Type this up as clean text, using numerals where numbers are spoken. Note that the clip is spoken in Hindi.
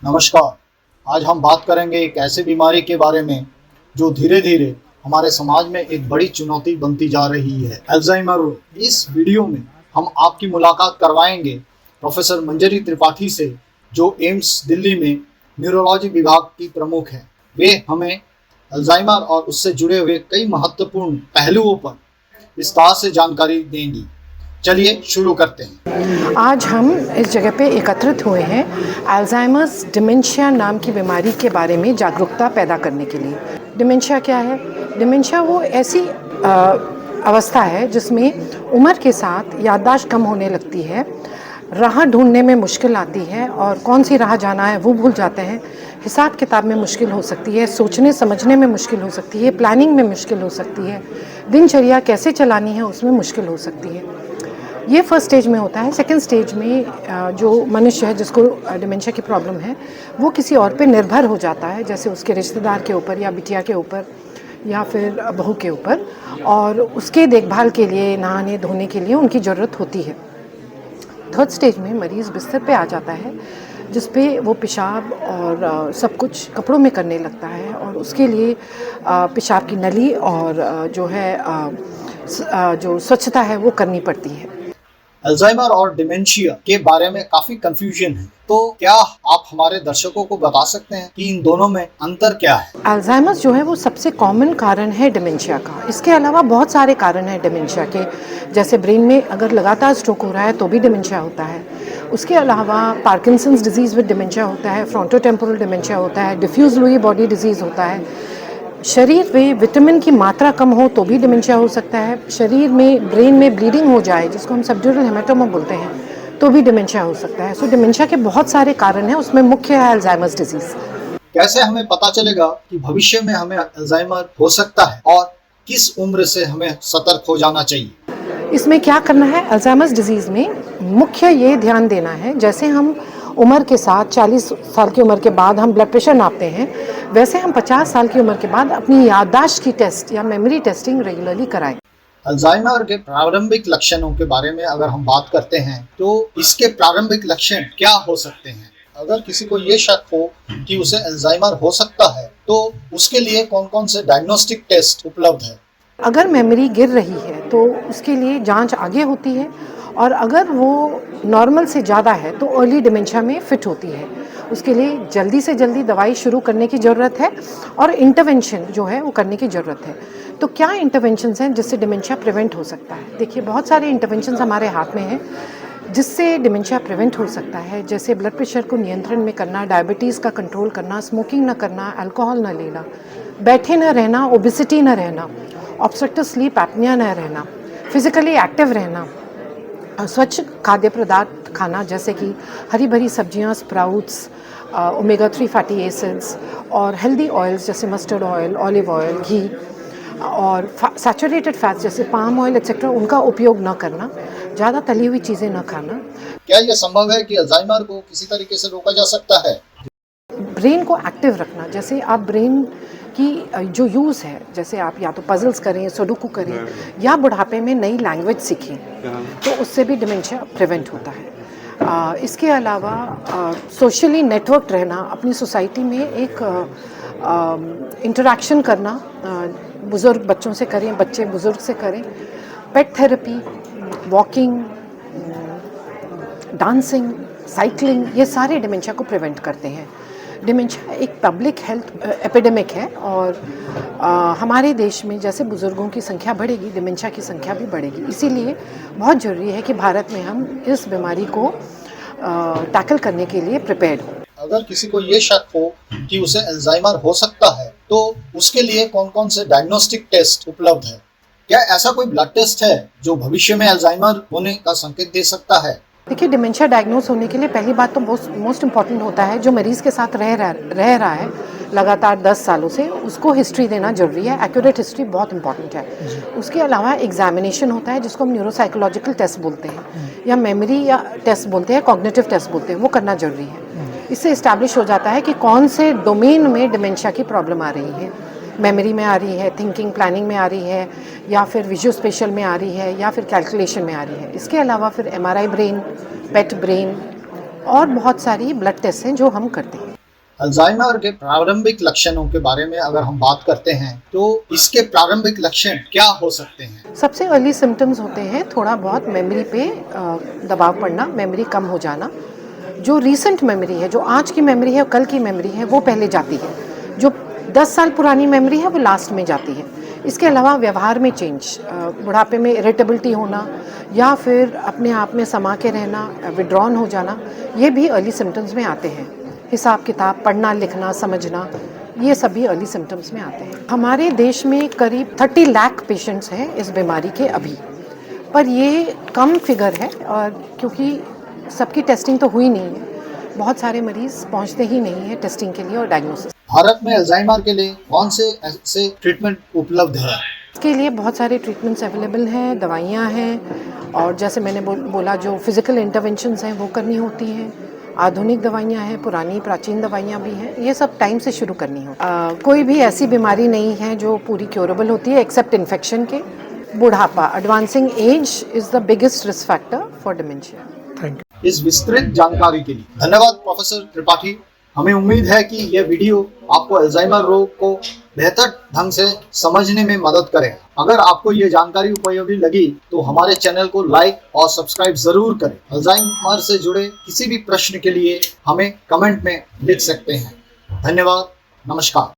नमस्कार। आज हम बात करेंगे एक ऐसी बीमारी के बारे में जो धीरे धीरे हमारे समाज में एक बड़ी चुनौती बनती जा रही है, अल्जाइमर रोग। इस वीडियो में हम आपकी मुलाकात करवाएंगे प्रोफेसर मंजरी त्रिपाठी से, जो एम्स दिल्ली में न्यूरोलॉजी विभाग की प्रमुख है। वे हमें अल्जाइमर और उससे जुड़े हुए कई महत्वपूर्ण पहलुओं पर विस्तार से जानकारी देंगी। चलिए शुरू करते हैं। आज हम इस जगह पे एकत्रित हुए हैं अल्जाइमर्स डिमेंशिया नाम की बीमारी के बारे में जागरूकता पैदा करने के लिए। डिमेंशिया क्या है? डिमेंशिया वो ऐसी अवस्था है जिसमें उम्र के साथ याददाश्त कम होने लगती है, राह ढूंढने में मुश्किल आती है और कौन सी राह जाना है वो भूल जाते हैं। हिसाब किताब में मुश्किल हो सकती है, सोचने समझने में मुश्किल हो सकती है, प्लानिंग में मुश्किल हो सकती है, दिनचर्या कैसे चलानी है उसमें मुश्किल हो सकती है। ये फर्स्ट स्टेज में होता है। सेकंड स्टेज में जो मनुष्य है जिसको डिमेंशिया की प्रॉब्लम है वो किसी और पे निर्भर हो जाता है, जैसे उसके रिश्तेदार के ऊपर या बिटिया के ऊपर या फिर बहू के ऊपर, और उसके देखभाल के लिए, नहाने धोने के लिए उनकी ज़रूरत होती है। थर्ड स्टेज में मरीज़ बिस्तर पे आ जाता है जिस पे वो पेशाब और सब कुछ कपड़ों में करने लगता है और उसके लिए पेशाब की नली और जो है जो स्वच्छता है वो करनी पड़ती है। अल्जाइमर और डिमेंशिया के बारे में काफी कंफ्यूजन है, तो क्या आप हमारे दर्शकों को बता सकते हैं कि इन दोनों में अंतर क्या है? अल्जाइमर्स जो है वो सबसे कॉमन कारण है डिमेंशिया का। इसके अलावा बहुत सारे कारण हैं डिमेंशिया के, जैसे ब्रेन में अगर लगातार स्ट्रोक हो रहा है तो भी डिमेंशिया होता है। उसके अलावा पार्किंसंस डिजीज़ विद डिमेंशिया होता है, फ्रंटोटेम्पोरल डिमेंशिया होता है, डिफ्यूज लुई बॉडी डिजीज़ होता है। शरीर में विटामिन की मात्रा कम हो तो भी डिमेंशिया हो सकता है। शरीर में, ब्रेन में ब्लीडिंग हो जाए जिसको हम सबड्यूरल हेमाटोमा बोलते हैं तो भी डिमेंशिया हो सकता है। सो डिमेंशिया के बहुत सारे कारण हैं, उसमें मुख्य है अल्जाइमर्स डिजीज़। कैसे हमें पता चलेगा कि भविष्य में हमें अल्जाइमर हो सकता है और किस उम्र से हमें सतर्क हो जाना चाहिए? इसमें क्या करना है? अल्जाइमर्स डिजीज़ में मुख्य ये ध्यान देना है, जैसे हम उम्र के साथ 40 साल की उम्र के बाद हम ब्लड प्रेशर नापते हैं, वैसे हम 50 साल की उम्र के बाद अपनी याददाश्त की टेस्ट या मेमोरी टेस्टिंग रेगुलरली कराएं। अल्जाइमर के प्रारंभिक लक्षणों के बारे में अगर हम बात करते हैं तो इसके प्रारंभिक लक्षण क्या हो सकते हैं? अगर किसी को ये शक हो कि उसे अल्जाइमर हो सकता है तो उसके लिए कौन कौन से डायग्नोस्टिक टेस्ट उपलब्ध है? अगर मेमोरी गिर रही है तो उसके लिए जांच आगे होती है, और अगर वो नॉर्मल से ज़्यादा है तो अर्ली डिमेंशिया में फिट होती है। उसके लिए जल्दी से जल्दी दवाई शुरू करने की ज़रूरत है और इंटरवेंशन जो है वो करने की ज़रूरत है। तो क्या इंटरवेंशंस हैं जिससे डिमेंशिया प्रिवेंट हो सकता है? देखिए, बहुत सारे इंटरवेंशंस हमारे हाथ में हैं जिससे डिमेंशिया प्रिवेंट हो सकता है, जैसे ब्लड प्रेशर को नियंत्रण में करना, डायबिटीज़ का कंट्रोल करना, स्मोकिंग ना करना, अल्कोहल ना लेना, बैठे ना रहना, ओबेसिटी ना रहना, ऑब्स्ट्रक्टिव स्लीप एपनिया न रहना, फिजिकली एक्टिव रहना, स्वच्छ खाद्य पदार्थ खाना जैसे कि हरी भरी सब्जियां, स्प्राउट्स, ओमेगा 3 फैटी एसिड्स और हेल्दी ऑयल्स जैसे मस्टर्ड ऑयल, ऑलिव ऑयल, घी और सैचुरेटेड फैट्स जैसे पाम ऑयल एक्सेट्रा उनका उपयोग न करना, ज़्यादा तली हुई चीज़ें न खाना। क्या यह संभव है कि अल्जाइमर को किसी तरीके से रोका जा सकता है? ब्रेन को एक्टिव रखना, जैसे आप ब्रेन की जो यूज़ है, जैसे आप या तो पजल्स करें, सुडोकू करें या बुढ़ापे में नई लैंग्वेज सीखें, तो उससे भी डिमेंशिया प्रिवेंट होता है। इसके अलावा सोशली नेटवर्क रहना, अपनी सोसाइटी में एक इंटरेक्शन करना, बुज़ुर्ग बच्चों से करें, बच्चे बुज़ुर्ग से करें, पेट थेरेपी, वॉकिंग, डांसिंग, साइकिलिंग, ये सारे डिमेंशिया को प्रिवेंट करते हैं। डिमेंशिया एक पब्लिक हेल्थ एपिडेमिक है और हमारे देश में जैसे बुज़ुर्गों की संख्या बढ़ेगी, डिमेंशिया की संख्या भी बढ़ेगी। इसीलिए बहुत ज़रूरी है कि भारत में हम इस बीमारी को टैकल करने के लिए प्रिपेयर्ड हों। अगर किसी को ये शक हो कि उसे अल्जाइमर हो सकता है तो उसके लिए कौन कौन से डायग्नोस्टिक टेस्ट उपलब्ध है? क्या ऐसा कोई ब्लड टेस्ट है जो भविष्य में अल्जाइमर होने का संकेत दे सकता है? देखिए, डिमेंशिया डायग्नोस होने के लिए पहली बात तो मोस्ट इम्पॉर्टेंट होता है, जो मरीज़ के साथ रह रहा है लगातार 10 सालों से, उसको हिस्ट्री देना ज़रूरी है। एक्यूरेट हिस्ट्री बहुत इंपॉर्टेंट है। उसके अलावा एग्जामिनेशन होता है जिसको हम न्यूरोसाइकोलॉजिकल टेस्ट बोलते हैं या मेमोरी या टेस्ट बोलते हैं, कॉग्निटिव टेस्ट बोलते हैं, वो करना ज़रूरी है। इससे इस्टेब्लिश हो जाता है कि कौन से डोमेन में डिमेंशिया की प्रॉब्लम आ रही है। मेमोरी में आ रही है, थिंकिंग प्लानिंग में आ रही है, या फिर विजुअल स्पेशल में आ रही है, या फिर कैलकुलेशन में आ रही है। इसके अलावा फिर एमआरआई ब्रेन, पेट ब्रेन और बहुत सारी ब्लड टेस्ट हैं जो हम करते हैं। अल्जाइमर के प्रारंभिक लक्षणों के बारे में अगर हम बात करते हैं तो इसके प्रारंभिक लक्षण क्या हो सकते हैं? सबसे अर्ली सिम्टम्स होते हैं थोड़ा बहुत मेमोरी पे दबाव पड़ना, मेमोरी कम हो जाना। जो रीसेंट मेमोरी है, जो आज की मेमोरी है, कल की मेमोरी है, वो पहले जाती है। जो 10 साल पुरानी मेमोरी है वो लास्ट में जाती है। इसके अलावा व्यवहार में चेंज, बुढ़ापे में इरिटेबिलिटी होना या फिर अपने आप में समा के रहना, विड्रॉन हो जाना, ये भी अर्ली सिम्टम्स में आते हैं। हिसाब किताब, पढ़ना लिखना समझना, ये सभी अर्ली सिम्टम्स में आते हैं। हमारे देश में करीब 30 लाख पेशेंट्स हैं इस बीमारी के अभी, पर ये कम फिगर है और क्योंकि सबकी टेस्टिंग तो हुई नहीं है, बहुत सारे मरीज़ पहुंचते ही नहीं है टेस्टिंग के लिए और डायग्नोसिस। भारत में अल्जाइमर के लिए कौन से ऐसे ट्रीटमेंट उपलब्ध है? इसके लिए बहुत सारे ट्रीटमेंट्स अवेलेबल हैं, दवाइयाँ हैं और जैसे मैंने बोला जो फिज़िकल इंटरवेंशंस हैं वो करनी होती हैं। आधुनिक दवाइयाँ हैं, पुरानी प्राचीन दवाइयाँ भी हैं, ये सब टाइम से शुरू करनी होती। कोई भी ऐसी बीमारी नहीं है जो पूरी क्योरेबल होती है एक्सेप्ट इन्फेक्शन के। बुढ़ापा, advancing as is the biggest risk factor for dementia. Thank you इस विस्तृत जानकारी के लिए। धन्यवाद प्रोफेसर त्रिपाठी। हमें उम्मीद है कि यह वीडियो आपको अल्जाइमर रोग को बेहतर ढंग से समझने में मदद करेगा। अगर आपको यह जानकारी उपयोगी लगी तो हमारे चैनल को लाइक और सब्सक्राइब जरूर करें। अल्जाइमर से जुड़े किसी भी प्रश्न के लिए हमें कमेंट में लिख सकते हैं। धन्यवाद, नमस्कार।